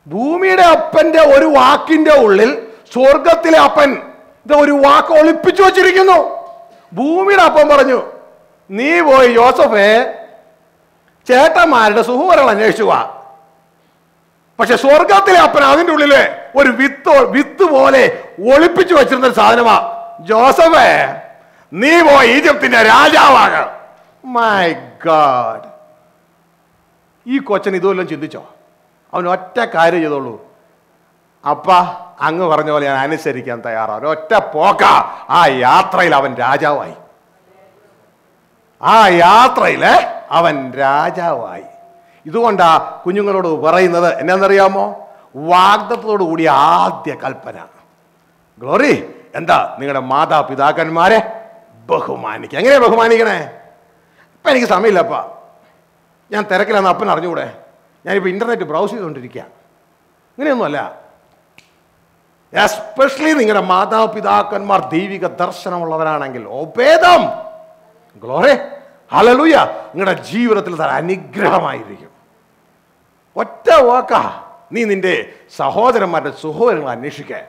ഭൂമിയുടെ അപ്പന്റെ ഒരു വാക്കിന്റെ ഉള്ളിൽ സ്വർഗത്തിലെ അപ്പൻ ഇത് ഒരു വാക്ക് ഒളിപ്പിച്ചു വച്ചിരിക്കുന്നു. ഭൂമിയുടെ അപ്പൻ പറഞ്ഞു, നീ പോയി യോസഫേ ചേട്ടന്മാരുടെ സുഹൃത്തുക്കൾ അന്വേഷിച്ചു വാ. പക്ഷെ സ്വർഗത്തിലെ അപ്പൻ അതിൻ്റെ ഉള്ളില് ഒരു വിത്ത് പോലെ ഒളിപ്പിച്ചു വെച്ചിരുന്ന ഒരു സാധനമാ. ജോസഫേ നീ പോയി ഈജിപ്തിന്റെ രാജാവാക. മൈ ഗാഡ്, ഈ കൊച്ചൻ ഇതുവല്ലം ചിന്തിച്ചോ? അവൻ ഒറ്റ കാര്യം ചെയ്തോളൂ, അപ്പ അങ്ങ് പറഞ്ഞ പോലെ ഞാൻ അനുസരിക്കാൻ തയ്യാറാണ്. ഒറ്റ പോക്ക ആ യാത്രയിൽ അവൻ രാജാവായി. ആ യാത്രയില് അവൻ രാജാവായി. ഇതുകൊണ്ടാ കുഞ്ഞുങ്ങളോട് പറയുന്നത് എന്നാന്നറിയാമോ? വാഗ്ദത്തത്തോടു കൂടിയ ആദ്യ കൽപ്പന. ഗ്ലോറി എന്താ? നിങ്ങളുടെ മാതാപിതാക്കന്മാരെ ബഹുമാനിക്കുക. എങ്ങനെയാ ബഹുമാനിക്കണേ? ഇപ്പം എനിക്ക് സമയമില്ലപ്പ, ഞാൻ തിരക്കിലാന്ന് അപ്പൻ അറിഞ്ഞുകൂടെ, ഞാനിപ്പോൾ ഇൻ്റർനെറ്റ് ബ്രൗസ് ചെയ്തുകൊണ്ടിരിക്കുക. ഇങ്ങനെയൊന്നുമല്ല. എസ്പെഷ്യലി നിങ്ങളുടെ മാതാപിതാക്കന്മാർ ദൈവിക ദർശനമുള്ളവരാണെങ്കിൽ ഒബേദം. Glory hallelujah. നിങ്ങളുടെ ജീവിതത്തിൽ അത് അനുഗ്രഹമായിരിക്കും. ഒറ്റ വാക്ക നീ നിന്റെ സഹോദരന്മാരുടെ സുഹൃത്തുക്കളെ അന്വേഷിക്കുക.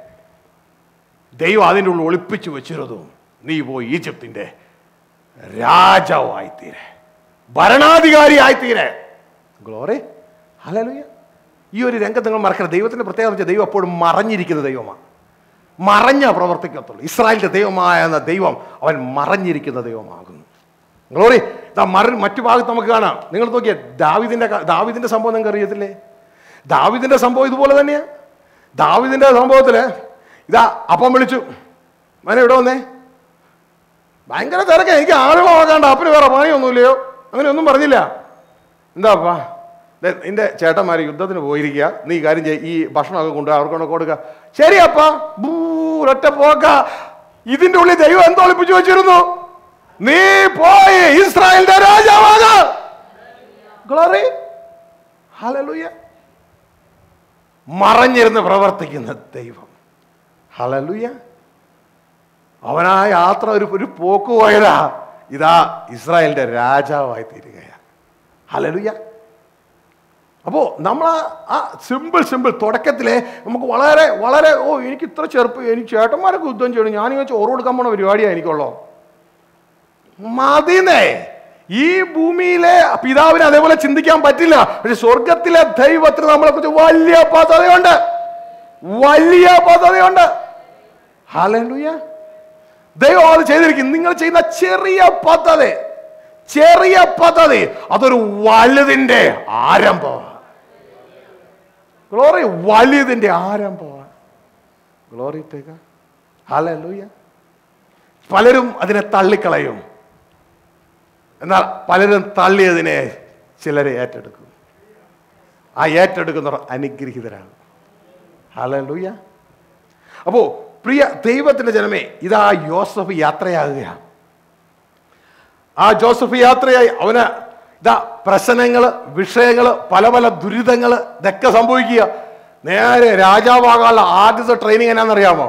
ദൈവം അതിൻ്റെ ഉള്ളിൽ ഒളിപ്പിച്ചു വെച്ചിരുന്നു. നീ പോയി ഈജിപ്തിൻ്റെ രാജാവായിത്തീരെ, ഭരണാധികാരിയായിത്തീരെ. Glory hallelujah. ഈ ഒരു രംഗത്ത് നിങ്ങൾ മറക്കരുത്. ദൈവത്തിൻ്റെ പ്രത്യേകത വെച്ചാൽ ദൈവം എപ്പോഴും മറഞ്ഞിരിക്കുന്ന ദൈവമാണ്. മറഞ്ഞ പ്രവർത്തിക്കത്തുള്ളൂ. ഇസ്രായേലിൻ്റെ ദൈവമായ ദൈവം അവൻ മറഞ്ഞിരിക്കുന്ന ദൈവമാകുന്നു. ഗ്ലോറി. മറ്റു ഭാഗത്ത് നമുക്ക് കാണാം. നിങ്ങൾ നോക്കിയേ, ദാവീദിന്റെ സംഭവം നിങ്ങൾക്ക് അറിയത്തില്ലേ? ദാവീദിന്റെ സംഭവം ഇതുപോലെ തന്നെയാ. ദാവീദിന്റെ സംഭവത്തില് ഇതാ അപ്പം വിളിച്ചു, മോനെ ഇവിടെ വന്നേ. ഭയങ്കര തിരക്കാ, എനിക്ക് ആളുകളാകാണ്ട്, അപ്പന് വേറെ പണിയൊന്നുമില്ലയോ? അങ്ങനെയൊന്നും പറഞ്ഞില്ല. എന്താ അപ്പാ, നിന്റെ ചേട്ടന്മാർ യുദ്ധത്തിന് പോയിരിക്കുക, നീ കാര്യം ചെയ്യ, ഈ ഭക്ഷണമൊക്കെ കൊണ്ടുപോയി അവർക്കൊണ്ട് കൊടുക്കുക. ശരി അപ്പാ. ഒറ്റ പോക്ക. ഇതിന്റെ ഉള്ളിൽ ദൈവം എന്തോ ഒളിപ്പിച്ചു വെച്ചിരുന്നു. നീ പോയി ഇസ്രായേലിന്റെ രാജാവാക. Glory hallelujah. മറഞ്ഞിരുന്ന് പ്രവർത്തിക്കുന്ന ദൈവം. ഹല്ലേലൂയ. അവനാ യാത്ര ഒരു പോക്ക് പോയതാ. ഇതാ ഇസ്രായേലിന്റെ രാജാവായി തീരുകയാണ്. ഹല്ലേലൂയ. അപ്പോ നമ്മൾ ആ സിമ്പിൾ തുടക്കത്തിലെ നമുക്ക് വളരെ വളരെ എനിക്ക് ഇത്ര ചെറുപ്പം, എനിക്ക് ചേട്ടന്മാരൊക്കെ യുദ്ധം ചെയ്യണം, ഞാനിങ്ങനെ ചോറ് കൊടുക്കാൻ പോണ പരിപാടിയാണ് എനിക്കുള്ളൂ. മതിന്നേ. ഈ ഭൂമിയിലെ പിതാവിന് അതേപോലെ ചിന്തിക്കാൻ പറ്റില്ല. പക്ഷെ സ്വർഗത്തിലെ ദൈവത്തിന് നമ്മളെ കുറിച്ച് വലിയ പദ്ധതിയുണ്ട്, വലിയ പദ്ധതിയുണ്ട്. ഹല്ലേലൂയ. ദൈവം അത് ചെയ്തിരിക്കും. നിങ്ങൾ ചെയ്യുന്ന ചെറിയ പദ്ധതി അതൊരു വലുതിന്റെ ആരംഭമാണ്. ഗ്ലോറി. വലുതിന്റെ ആരംഭമാണ്. Glory to God. ഹല്ലേലൂയ. പലരും അതിനെ തള്ളിക്കളയും, എന്നാൽ പലരും തള്ളിയതിനെ ചിലരെ ഏറ്റെടുക്കും. ആ ഏറ്റെടുക്കുന്നവർ അനുഗ്രഹീതരാണ്. ഹല്ലേലൂയ. അപ്പോ പ്രിയ ദൈവത്തിന്റെ ജനമേ, ഇതാ യോസഫ് യാത്രയാകുകയാണ്. ആ ജോസഫ് യാത്രയായി അവന് ഇതാ പ്രശ്നങ്ങൾ, വിഷയങ്ങൾ, പല പല ദുരിതങ്ങൾ ഇതൊക്കെ സംഭവിക്കുക. നേരെ രാജാവാകാനുള്ള ആദ്യത്തെ ട്രെയിനിങ് എന്നാണെന്നറിയാമോ?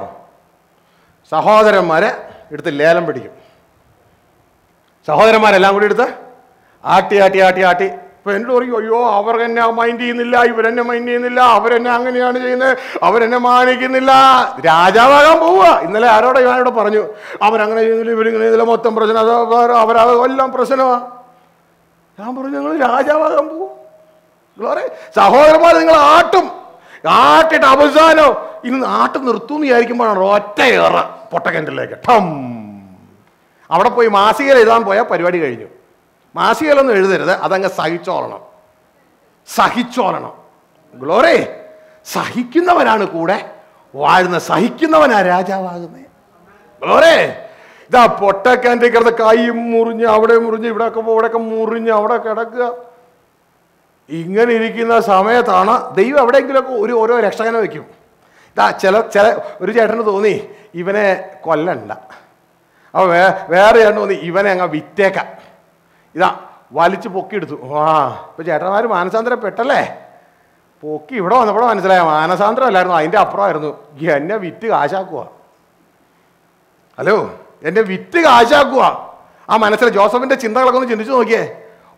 സഹോദരന്മാരെ എടുത്ത് ലേലം പിടിക്കും. സഹോദരന്മാരെല്ലാം കൂടി എടുത്ത് ആട്ടി. ഇപ്പൊ എന്നോട് പറയും, അയ്യോ അവരെന്നെ മൈൻഡ് ചെയ്യുന്നില്ല, ഇവരെന്നെ മൈൻഡ് ചെയ്യുന്നില്ല, അവരെന്നെ അങ്ങനെയാണ് ചെയ്യുന്നത്, അവരെന്നെ മാനിക്കുന്നില്ല. രാജാവാകാൻ പോവുക. ഇന്നലെ ആരോടെ ഞാനിവിടെ പറഞ്ഞു, അവരങ്ങനെ ചെയ്യുന്നില്ല, ഇവരിങ്ങനെ ചെയ്യുന്നില്ല, മൊത്തം പ്രശ്നം, അവരത് എല്ലാം പ്രശ്നമാണ്. ഞാൻ പറഞ്ഞു, ഞങ്ങൾ രാജാവാകാൻ പോവും. സഹോദരന്മാർ നിങ്ങൾ ആട്ടിട്ട് അവസാനം ഇന്ന് നാട്ട് നിർത്തുമെന്ന് വിചാരിക്കുമ്പോഴാണ് ഒറ്റ ഏറ പൊട്ടക്കിണറ്റിലേക്ക് ടം. അവിടെ പോയി മാസികയിൽ എഴുതാൻ പോയാൽ പരിപാടി കഴിഞ്ഞു. മാസികയിലൊന്നും എഴുതരുത്, അതങ്ങ് സഹിച്ചോളണം. ഗ്ലോറി. സഹിക്കുന്നവനാണ് കൂടെ വാഴുന്ന, സഹിക്കുന്നവനാ രാജാവാകുന്നത്. ഗ്ലോറി. ഇതാ പൊട്ടക്കിണറ്റിൽ കിടന്ന് കൈ മുറിഞ്ഞ് അവിടെ മുറിഞ്ഞ് ഇവിടെയൊക്കെ മുറിഞ്ഞ് അവിടെ കിടക്കുക. ഇങ്ങനെ ഇരിക്കുന്ന സമയത്താണ് ദൈവം എവിടെയെങ്കിലുമൊക്കെ ഓരോ രക്ഷകനെ വയ്ക്കും. ഇതാ ചില ഒരു ചേട്ടന് തോന്നി ഇവനെ കൊല്ലണ്ട. അപ്പോൾ വേറെ ചേട്ടൻ തോന്നി ഇവനെ അങ്ങ് വിറ്റേക്കാം. ഇതാ വലിച്ച് പൊക്കിയെടുത്തു. ഇപ്പൊ ചേട്ടന്മാർ മാനസാന്തരപ്പെട്ടല്ലേ? പൊക്കി ഇവിടെ വന്നപ്പോഴും മനസ്സിലായ മാനസാന്തരം അല്ലായിരുന്നു, അതിൻ്റെ അപ്പുറമായിരുന്നു. എന്നെ വിറ്റ് കാശാക്കുക. ഹലോ, എന്നെ വിറ്റ് കാശാക്കുക. ആ മനസ്സിലെ ജോസഫിന്റെ ചിന്തകളൊക്കെ ഒന്ന് ചിന്തിച്ചു നോക്കിയേ.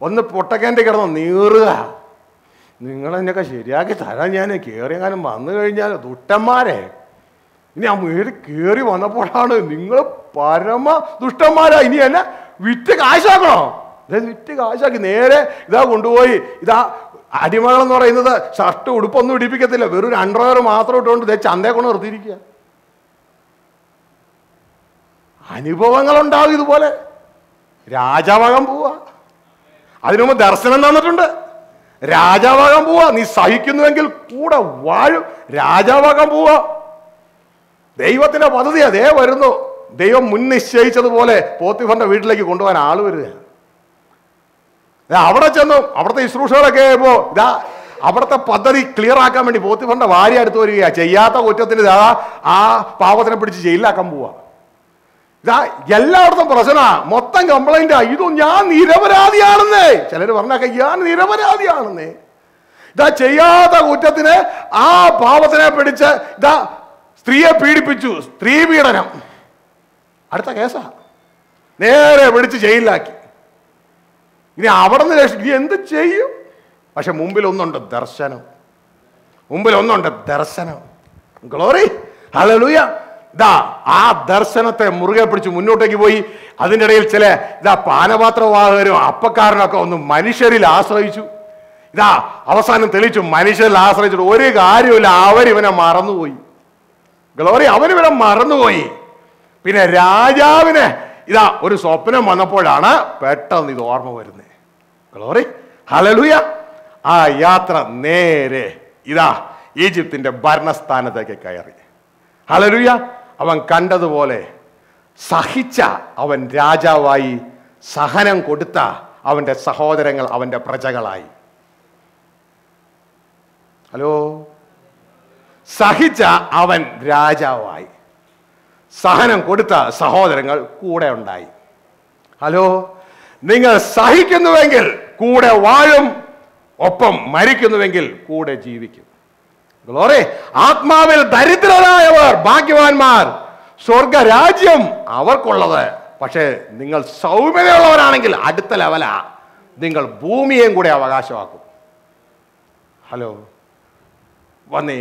ഒന്ന് പൊട്ടക്കേൻ്റെ കിടന്ന് നീറുക, നിങ്ങളെന്നൊക്കെ ശരിയാക്കി തരാൻ ഞാൻ കയറിയെങ്ങാനും വന്നു കഴിഞ്ഞാൽ ദുഷ്ടന്മാരെ. ഇനി ആ മേടി കയറി വന്നപ്പോഴാണ് നിങ്ങൾ പരമ ദുഷ്ടന്മാരാ, ഇനി എന്നെ വിറ്റ് കാശാക്കണോ? വിറ്റ് കാശാക്കി നേരെ ഇതാ കൊണ്ടുപോയി, ഇതാ അടിമകളെന്ന് പറയുന്നത് ഷർട്ട് ഉടുപ്പൊന്നും ഇടിപ്പിക്കത്തില്ല, വെറും ഒരു അണ്ടർവെയർ മാത്രം ഇട്ടുകൊണ്ട് ഇതേ ചന്തയെ കൊണ്ട് നിർത്തിയിരിക്കുക. അനുഭവങ്ങളുണ്ടാവും ഇതുപോലെ. രാജാവാകാൻ പോവാ, അതിനു മുമ്പ് ദർശനം തന്നിട്ടുണ്ട്. രാജാവാകാൻ പോവാ, നീ സഹിക്കുന്നുവെങ്കിൽ കൂടെ വാഴും. രാജാവാകാൻ പോവാ. ദൈവത്തിന്റെ പദ്ധതി അതേ വരുന്നു. ദൈവം മുൻ നിശ്ചയിച്ചതുപോലെ പോത്തിഫറിന്റെ വീട്ടിലേക്ക് കൊണ്ടുപോകാൻ ആള് വരിക. അവിടെ ചെന്നു അവിടുത്തെ ശുശ്രൂഷകളൊക്കെ ആയപ്പോ ഇതാ അവിടുത്തെ പദ്ധതി ക്ലിയർ ആക്കാൻ വേണ്ടി പോത്തിഫറിന്റെ ഭാര്യ അടുത്ത് വരികയാ. ചെയ്യാത്ത കുറ്റത്തിന് ഇതാ ആ പാവത്തിനെ പിടിച്ച് ജയിലിലാക്കാൻ പോവാ. ഇതാ എല്ലായിടത്തും പ്രശ്നമാ, മൊത്തം കംപ്ലൈന്റാ. ഇതും ഞാൻ നിരപരാധിയാണെന്നേ. ചിലർ പറഞ്ഞാൽ ഞാൻ നിരപരാധിയാണെന്നേ. ഇതാ ചെയ്യാത്ത കുറ്റത്തിന് ആ പാവത്തിനെ പിടിച്ച് ഇതാ സ്ത്രീയെ പീഡിപ്പിച്ചു, സ്ത്രീ പീഡനം, അടുത്ത കേസാ. നേരെ പിടിച്ച് ജയിലിലാക്കി. ഇനി അവിടെ നിന്ന് ഇനി എന്ത് ചെയ്യും? പക്ഷെ മുമ്പിൽ ഒന്നുണ്ട് ദർശനം. മുമ്പിൽ ഒന്നുണ്ട് ദർശനം. Glory, hallelujah. ഇതാ ആ ദർശനത്തെ മുറുകെ പിടിച്ച് മുന്നോട്ടേക്ക് പോയി. അതിൻ്റെ ഇടയിൽ ചില ഇതാ പാനപാത്രവാഹകരും അപ്പക്കാരനൊക്കെ ഒന്ന് മനുഷ്യരിൽ ആശ്രയിച്ചു. ഇതാ അവസാനം തെളിയിച്ചു, മനുഷ്യരിൽ ആശ്രയിച്ചിട്ട് ഒരു കാര്യമില്ല, അവരിവനെ മറന്നുപോയി. ഗ്ലോറി, അവനിവനെ മറന്നുപോയി. പിന്നെ രാജാവിന് ഇതാ ഒരു സ്വപ്നം വന്നപ്പോഴാണ് പെട്ടെന്ന് ഇത് ഓർമ്മ വരുന്നത്. Glory, hallelujah. ആ യാത്ര നേരെ ഇതാ ഈജിപ്തിന്റെ ഭരണസ്ഥാനത്തേക്ക് കയറി. ഹല്ലേലൂയ. അവൻ കണ്ടതുപോലെ സഹിച്ച അവൻ രാജാവായി, സഹനം കൊടുത്ത അവന്റെ സഹോദരങ്ങൾ അവന്റെ പ്രജകളായി. ഹലോ, സഹിച്ച അവൻ രാജാവായി, സഹനം കൊടുത്ത സഹോദരങ്ങൾ കൂടെ ഉണ്ടായി. ഹലോ, നിങ്ങൾ സഹിക്കുന്നുവെങ്കിൽ കൂടെ വാഴും, ഒപ്പം മരിക്കുന്നുവെങ്കിൽ കൂടെ ജീവിക്കും. ഗ്ലോറി, ആത്മാവിൽ ദരിദ്രരായവർ ഭാഗ്യവാന്മാർ, സ്വർഗരാജ്യം അവർക്കുള്ളത്. പക്ഷേ നിങ്ങൾ സൗമ്യതയുള്ളവരാണെങ്കിൽ അടുത്ത ലെവലാ, നിങ്ങൾ ഭൂമിയെയും കൂടെ അവകാശമാക്കും. ഹലോ, വന്നേ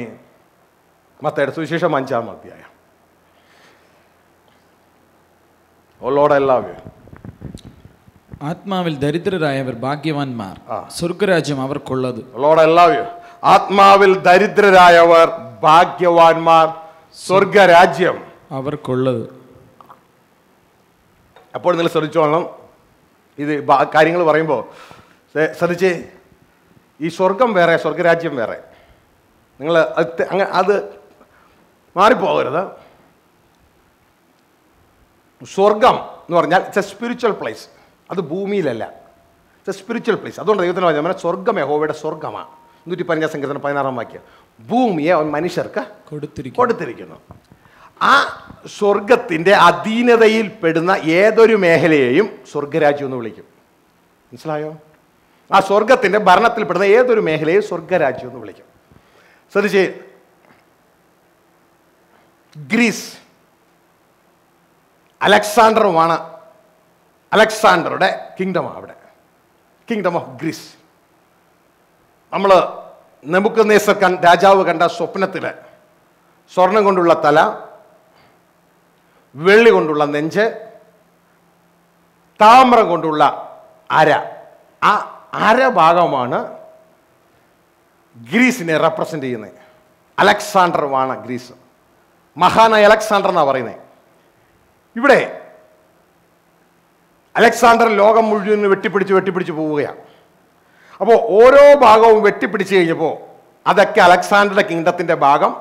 മത്തായിയുടെ സുവിശേഷം 5-ാം അധ്യായം. എല്ലാവരും ആത്മാവിൽ ദരിദ്രരായവർ ഭാഗ്യവാന്മാർ, സ്വർഗരാജ്യം അവർക്കുള്ളത്. എല്ലാവരും ആത്മാവിൽ ദരിദ്രരായവർ ഭാഗ്യവാന്മാർ, സ്വർഗരാജ്യം അവർക്കുള്ളത്. അപ്പോൾ നിങ്ങൾ ശ്രദ്ധിച്ചോളണം, ഇത് കാര്യങ്ങൾ പറയുമ്പോൾ ശ്രദ്ധിച്ചേ. ഈ സ്വർഗം വേറെ, സ്വർഗരാജ്യം വേറെ. നിങ്ങൾ അത് മാറിപ്പോകരുത്. സ്വർഗം എന്ന് പറഞ്ഞാൽ ഇറ്റ്സ് എ സ്പിരിച്വൽ പ്ലേസ്. അത് ഭൂമിയിലല്ല, ഇറ്റ്സ് എ സ്പിരിച്വൽ പ്ലേസ്. അതുകൊണ്ട് ദൈവത്തിന് പറഞ്ഞാൽ സ്വർഗം യഹോവയുടെ സ്വർഗമാണ്. 115 സങ്കീർത്തനം 16-ാം വാക്യം. ഭൂമിയെ അവൻ മനുഷ്യർക്ക് കൊടുത്തിരിക്കുന്നു. ആ സ്വർഗത്തിൻ്റെ അധീനതയിൽ പെടുന്ന ഏതൊരു മേഖലയെയും സ്വർഗരാജ്യം എന്ന് വിളിക്കും. മനസ്സിലായോ? ആ സ്വർഗത്തിൻ്റെ ഭരണത്തിൽപ്പെടുന്ന ഏതൊരു മേഖലയെയും സ്വർഗരാജ്യം എന്ന് വിളിക്കും. ശ്രദ്ധിച്ച്, ഗ്രീസ്, അലക്സാണ്ടറുടെ കിങ്ഡമാണ് അവിടെ, കിങ്ഡം ഓഫ് ഗ്രീസ്. നമ്മൾ നെബൂഖദ്നേസർ രാജാവ് കണ്ട സ്വപ്നത്തിൽ സ്വർണം കൊണ്ടുള്ള തല, വെള്ളി കൊണ്ടുള്ള നെഞ്ച്, താമ്രം കൊണ്ടുള്ള അര, ആ അരഭാഗമാണ് ഗ്രീസിനെ റെപ്രസെൻ്റ് ചെയ്യുന്നത്. അലക്സാണ്ടറുമാണ് ഗ്രീസ്. മഹാനായ അലക്സാണ്ടർ എന്നാണ് പറയുന്നത്. ഇവിടെ അലക്സാണ്ടർ ലോകം മുഴുവൻ വെട്ടിപ്പിടിച്ച് പോവുകയാണ്. അപ്പോൾ ഓരോ ഭാഗവും വെട്ടിപ്പിടിച്ച് കഴിഞ്ഞപ്പോൾ അതൊക്കെ അലക്സാണ്ടറുടെ കിങ്ഡത്തിൻ്റെ ഭാഗം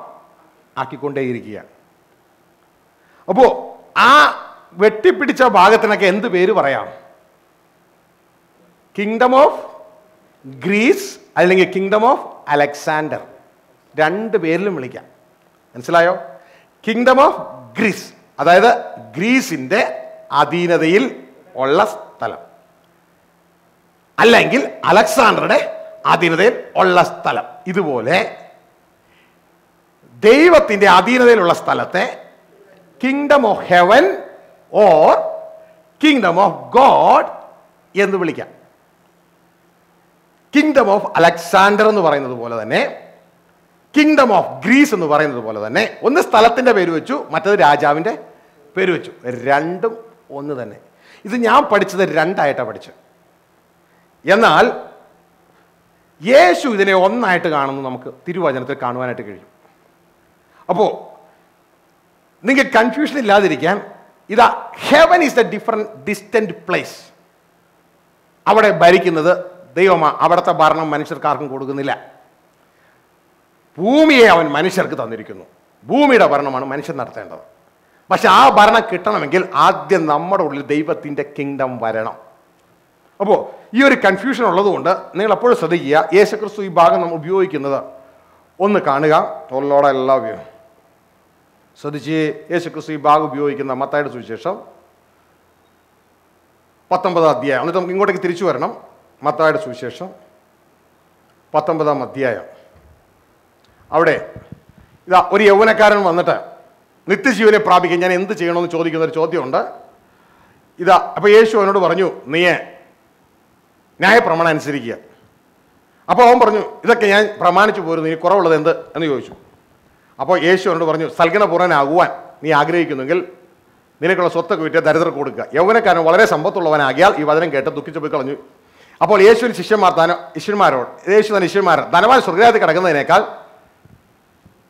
ആക്കിക്കൊണ്ടേയിരിക്കുകയാണ്. അപ്പോൾ ആ വെട്ടിപ്പിടിച്ച ഭാഗത്തിനൊക്കെ എന്ത് പേര് പറയാം? കിങ്ഡം ഓഫ് ഗ്രീസ് അല്ലെങ്കിൽ കിങ്ഡം ഓഫ് അലക്സാണ്ടർ, രണ്ട് പേരിലും വിളിക്കാം. മനസ്സിലായോ? കിങ്ഡം ഓഫ് ഗ്രീസ്, അതായത് ഗ്രീസിൻ്റെ അധീനതയിൽ ഉള്ള സ്ഥലം, അല്ലെങ്കിൽ അലക്സാണ്ടറുടെ അധീനതയിൽ ഉള്ള സ്ഥലം. ഇതുപോലെ ദൈവത്തിൻ്റെ അധീനതയിലുള്ള സ്ഥലത്തെ kingdom of heaven or kingdom of God എന്ന് വിളിക്കാം. കിങ്ഡം ഓഫ് അലക്സാണ്ടർ എന്ന് പറയുന്നത് പോലെ തന്നെ കിങ്ഡം ഓഫ് ഗ്രീസ് എന്ന് പറയുന്നത് പോലെ തന്നെ ഒന്ന് സ്ഥലത്തിൻ്റെ പേര് വെച്ചു, മറ്റത് രാജാവിൻ്റെ പേര് വെച്ചു. രണ്ടും ഒന്ന് തന്നെ. ഇത് ഞാൻ പഠിച്ചത് രണ്ടായിട്ടാണ് പഠിച്ചത്. എന്നാൽ യേശു ഇതിനെ ഒന്നായിട്ട് കാണുന്നു നമുക്ക് തിരുവചനത്തിൽ കാണുവാനായിട്ട് കഴിയും. അപ്പോൾ നിങ്ങൾക്ക് കൺഫ്യൂഷൻ ഇല്ലാതിരിക്കാൻ, ഇതാ heaven is the distant place. അവിടെ ഭരിക്കുന്നത് ദൈവമാണ്. അവിടുത്തെ ഭരണം മനുഷ്യർക്കാർക്കും കൊടുക്കുന്നില്ല. ഭൂമിയെ അവൻ മനുഷ്യർക്ക് തന്നിരിക്കുന്നു. ഭൂമിയുടെ ഭരണമാണ് മനുഷ്യൻ നടത്തേണ്ടത്. പക്ഷെ ആ ഭരണം കിട്ടണമെങ്കിൽ ആദ്യം നമ്മുടെ ഉള്ളിൽ ദൈവത്തിൻ്റെ കിങ്ഡം വരണം. അപ്പോൾ ഈ ഒരു കൺഫ്യൂഷൻ ഉള്ളതുകൊണ്ട് നിങ്ങൾ എപ്പോഴും ശ്രദ്ധിക്കുക, യേശുക്രിസ്തു ഈ ഭാഗം നമ്മൾ ഉപയോഗിക്കുന്നത് ഒന്ന് കാണുക. ഉള്ളോടെ എല്ലാം ശ്രദ്ധിച്ച് യേശുക്രിസ്തു ഈ ഭാഗം ഉപയോഗിക്കുന്ന മത്തായിയുടെ സുവിശേഷം 19 അധ്യായം. എന്നിട്ട് നമുക്ക് ഇങ്ങോട്ടേക്ക് തിരിച്ചു വരണം. മത്തായിയുടെ സുവിശേഷം 19 അധ്യായം. അവിടെ ഇതാ ഒരു യൗവനക്കാരൻ വന്നിട്ട് നിത്യജീവനെ പ്രാപിക്കാൻ ഞാൻ എന്ത് ചെയ്യണമെന്ന് ചോദിക്കുന്ന ഒരു ചോദ്യമുണ്ട്. ഇതാ അപ്പോൾ യേശു അവനോട് പറഞ്ഞു, നീ ന്യായപ്രമാണം അനുസരിക്കുക. അപ്പോൾ അവൻ പറഞ്ഞു, ഇതൊക്കെ ഞാൻ പ്രമാണിച്ചു പോരുന്നു, നീ കുറവുള്ളത് എന്ത് എന്ന് ചോദിച്ചു. അപ്പോൾ യേശു അവനോട് പറഞ്ഞു, സൽഗുണപൂർണ്ണനാകുവാൻ നീ ആഗ്രഹിക്കുന്നെങ്കിൽ നിനക്കുള്ള സ്വത്തൊക്കെ വിറ്റ് ദരിദ്രർക്ക് കൊടുക്കുക. യൗവനക്കാരൻ വളരെ സമ്പത്തുള്ളവനാകിയാൽ ഈ വചനം കേട്ട് ദുഃഖിച്ചു പോയി കളഞ്ഞു. അപ്പോൾ യേശുവിന് ശിഷ്യന്മാരോട് യേശു തന്നെ ശിഷ്യന്മാർ, ധനവാൻ സ്വർഗ്ഗരാജ്യത്തിൽ കിടക്കുന്നതിനേക്കാൾ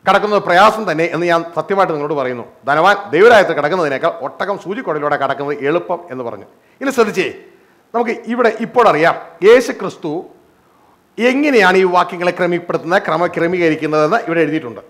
കടക്കുന്നത് പ്രയാസം തന്നെ എന്ന് ഞാൻ സത്യമായിട്ട് നിങ്ങളോട് പറയുന്നു. ധനവാൻ ദൈവരാജ്യത്തിൽ കിടക്കുന്നതിനേക്കാൾ ഒട്ടകം സൂചിക്കൊടയിലൂടെ കടക്കുന്നത് എളുപ്പം എന്ന് പറഞ്ഞു. ഇനി ശ്രദ്ധിച്ചേ, നമുക്ക് ഇവിടെ ഇപ്പോൾ അറിയാം യേശു ക്രിസ്തു എങ്ങനെയാണ് ഈ വാക്യങ്ങളെ ക്രമീകരിക്കുന്നതെന്ന് ഇവിടെ എഴുതിയിട്ടുണ്ട്.